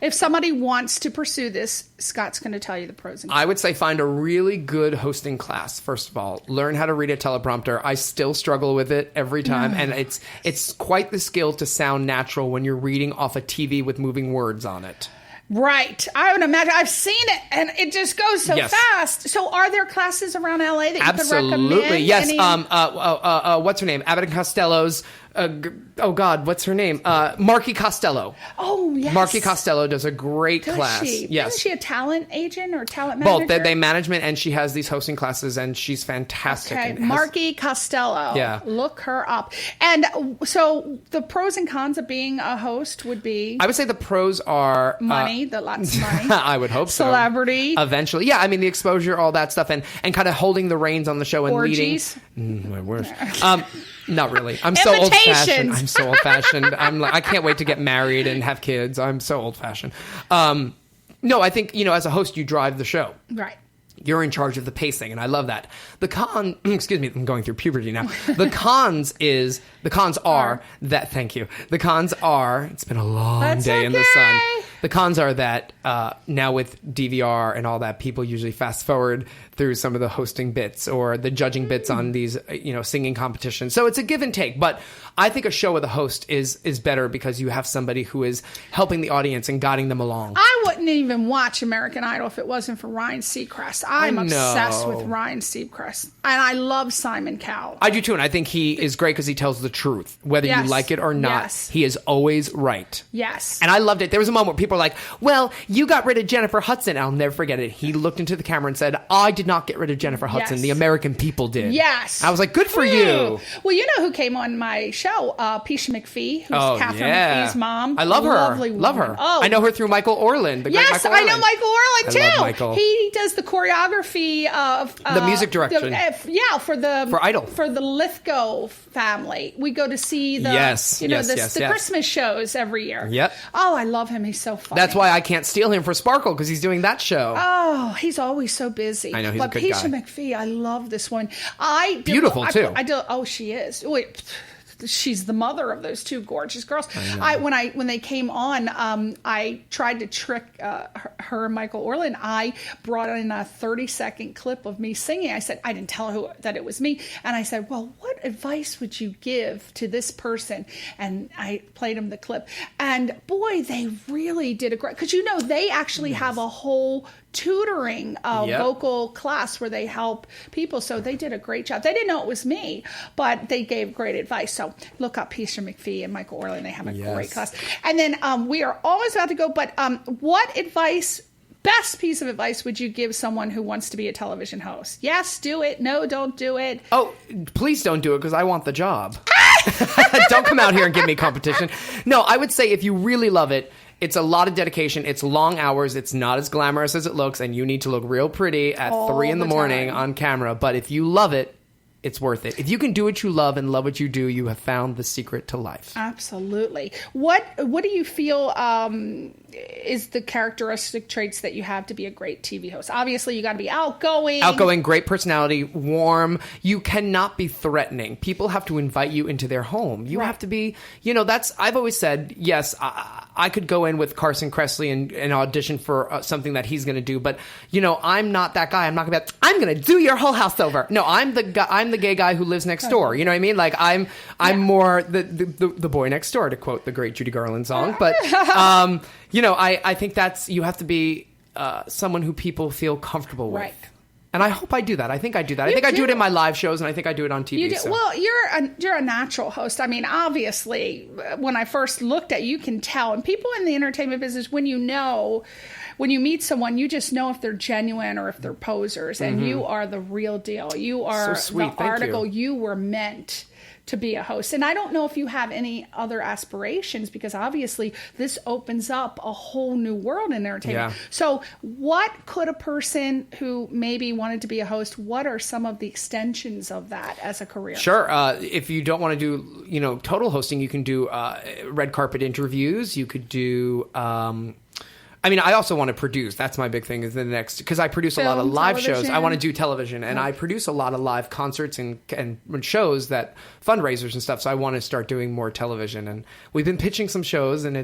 If somebody wants to pursue this, Scott's going to tell you the pros and cons. I would say find a really good hosting class, first of all. Learn how to read a teleprompter. I still struggle with it every time, and it's quite the skill to sound natural when you're reading off a TV with moving words on it. Right. I would imagine. I've seen it, and it just goes so fast. So are there classes around LA that you could recommend? Absolutely. Yes. Any? What's her name? Abbott and Costello's... oh God, what's her name? Marky Costello. Oh yes, Marky Costello does a great class. Yes, isn't she a talent agent or talent manager? Both. They management, and she has these hosting classes, and she's fantastic. Okay, Marky Costello. Yeah, look her up. And so the pros and cons of being a host would be. I would say the pros are money, lots of money. I would hope so. Celebrity. Eventually, yeah. I mean, the exposure, all that stuff, and kind of holding the reins on the show and orgies. leading. My worst. Not really. I'm so old-fashioned. I'm so old-fashioned. I can't wait to get married and have kids. I'm so old-fashioned. No, I think, as a host, you drive the show. Right. You're in charge of the pacing, and I love that. Excuse me, I'm going through puberty now. The cons are that, thank you. The cons are, it's been a long day in the sun. The cons are that now with DVR and all that, people usually fast forward through some of the hosting bits or the judging bits on these, singing competitions. So it's a give and take. But I think a show with a host is better because you have somebody who is helping the audience and guiding them along. I wouldn't even watch American Idol if it wasn't for Ryan Seacrest. I'm obsessed with Ryan Seacrest. And I love Simon Cowell. I do too, and I think he is great because he tells the truth. Whether you like it or not, he is always right. Yes. And I loved it. There was a moment where people were like, well, you got rid of Jennifer Hudson. I'll never forget it. He looked into the camera and said, I did not get rid of Jennifer Hudson. Yes. The American people did. Yes. I was like, good for you. Well, you know who came on my show? Pisha McPhee, who's Catherine McPhee's mom. I love her. Lovely woman. Love her. Oh. I know her through Michael Orland. The great Michael Orland. I know Michael Orland too. I love Michael. He does the choreography of the music direction. For Idol. For the Lithgow family. We go to see the the Christmas shows every year. Yep. Oh, I love him. He's so funny. That's why I can't steal him for Sparkle because he's doing that show. Oh, he's always so busy. I know, he's a good guy. Pisha McPhee, I love this woman. Beautiful too. Oh, she is. Wait. She's the mother of those two gorgeous girls. When they came on, I tried to trick her and Michael Orland. I brought in a 30-second clip of me singing. I said, I didn't tell her that it was me. And I said, well, what advice would you give to this person? And I played him the clip. And boy, they really did a great, because they actually have a whole tutoring vocal class where they help people. So they did a great job. They didn't know it was me, but they gave great advice. So look up Pisha McPhee and Michael Orland. They have a great class. And then we are almost about to go, but what best piece of advice would you give someone who wants to be a television host? Yes, do it. No, don't do it. Oh, please don't do it because I want the job. Don't come out here and give me competition. No, I would say if you really love it, it's a lot of dedication. It's long hours. It's not as glamorous as it looks, and you need to look real pretty at 3 in the morning on camera. But if you love it, it's worth it. If you can do what you love and love what you do, you have found the secret to life. Absolutely. What do you feel is the characteristic traits that you have to be a great TV host? Obviously, you got to be outgoing. Outgoing, great personality, warm. You cannot be threatening. People have to invite you into their home. You have to be, I've always said, yes, I could go in with Carson Kressley and audition for something that he's going to do, but I'm not that guy. I'm not going to be like, I'm going to do your whole house over. No, I'm the guy. I'm the gay guy who lives next door. You know what I mean? Like I'm more the boy next door, to quote the great Judy Garland song. But I think you have to be someone who people feel comfortable with. Right. And I hope I do that. I think I do that. I think I do it in my live shows, and I think I do it on TV. You do. So. Well, you're a natural host. I mean, obviously, when I first looked at you, can tell. And people in the entertainment business, when you meet someone, you just know if they're genuine or if they're posers. And you are the real deal. You are so sweet. the Thank article. you were meant to be a host. And I don't know if you have any other aspirations, because obviously this opens up a whole new world in entertainment. Yeah. So what could a person who maybe wanted to be a host, what are some of the extensions of that as a career? Sure. If you don't want to do, total hosting, you can do red carpet interviews. You could do... I also want to produce. That's my big thing, is the next, because I produce a lot of live shows. I want to do television, and I produce a lot of live concerts and shows, that fundraisers and stuff. So I want to start doing more television, and we've been pitching some shows, and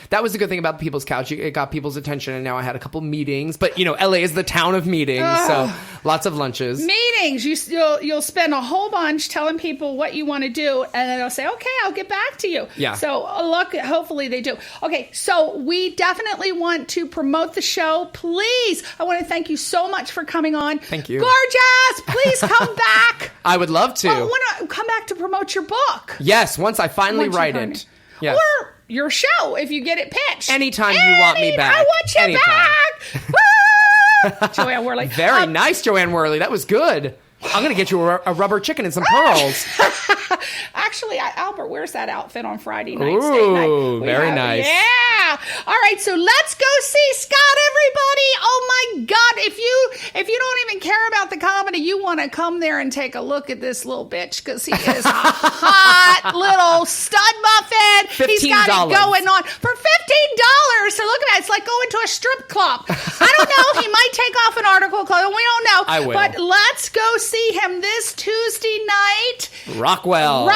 that was the good thing about People's Couch. It got people's attention, and now I had a couple meetings. But LA is the town of meetings, so lots of lunches. Meetings. You'll spend a whole bunch telling people what you want to do, and then they'll say, "Okay, I'll get back to you." Yeah. So hopefully they do. Okay, so we definitely want to promote the show. Please, I want to thank you so much for coming on. Thank you. Gorgeous. Please come back. I would love to. I want to come back to promote your book. Yes, once I finally write it. Yes. Or your show, if you get it pitched. Anytime you want me back. I want you Anytime. back. Joanne Worley. Very nice, Joanne Worley. That was good. I'm going to get you a rubber chicken and some pearls. Actually, Albert wears that outfit on Friday night. Ooh, very nice. Yeah. All right, so let's go see Scott, everybody. Oh my God! If you don't even care about the comedy, you want to come there and take a look at this little bitch, because he is a hot little stud muffin. He's got it going on for $15. So look at that. It's like going to a strip club. I don't know. He might take off an article clothes. We don't know. I will. But let's go see him this Tuesday night. Rockwell,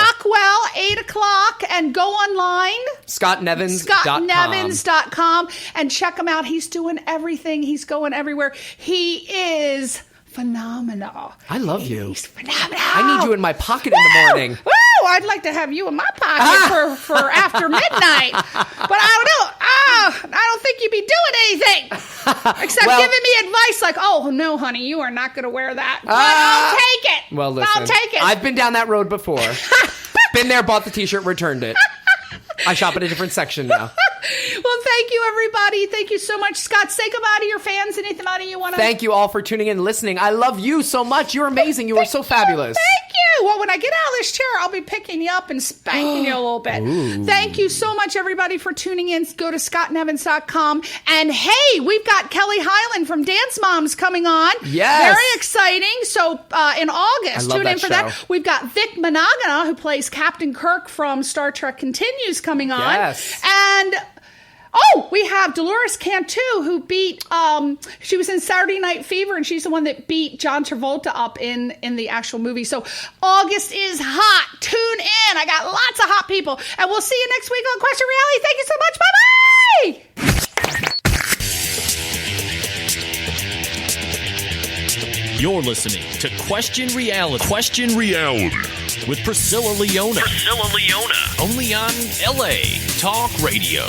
8 o'clock, and go online. ScottNevins.com and check him out. He's doing everything. He's going everywhere. He is phenomenal. I love you. He's phenomenal. I need you in my pocket in the morning. Woo! I'd like to have you in my pocket for after midnight. But I don't know. I don't think you'd be doing anything except giving me advice like, "Oh no, honey, you are not going to wear that." But I'll take it. Well, listen, I'll take it. I've been down that road before. Been there, bought the T-shirt, returned it. I shop at a different section now. Well, thank you, everybody. Thank you so much. Scott, say goodbye to your fans. Anything you want to... Thank you all for tuning in and listening. I love you so much. You're amazing. You are so fabulous. Thank you. Well, when I get out of this chair, I'll be picking you up and spanking you a little bit. Ooh. Thank you so much, everybody, for tuning in. Go to scottnevins.com. And hey, we've got Kelly Hyland from Dance Moms coming on. Yes. Very exciting. So in August, tune in for that. We've got Vic Monagana, who plays Captain Kirk from Star Trek Continues, coming on. Yes. And... we have Dolores Cantu, who beat, she was in Saturday Night Fever, and she's the one that beat John Travolta up in the actual movie. So August is hot. Tune in. I got lots of hot people. And we'll see you next week on Question Reality. Thank you so much. Bye-bye. You're listening to Question Reality. Question Reality with Priscilla Leona. Only on LA Talk Radio.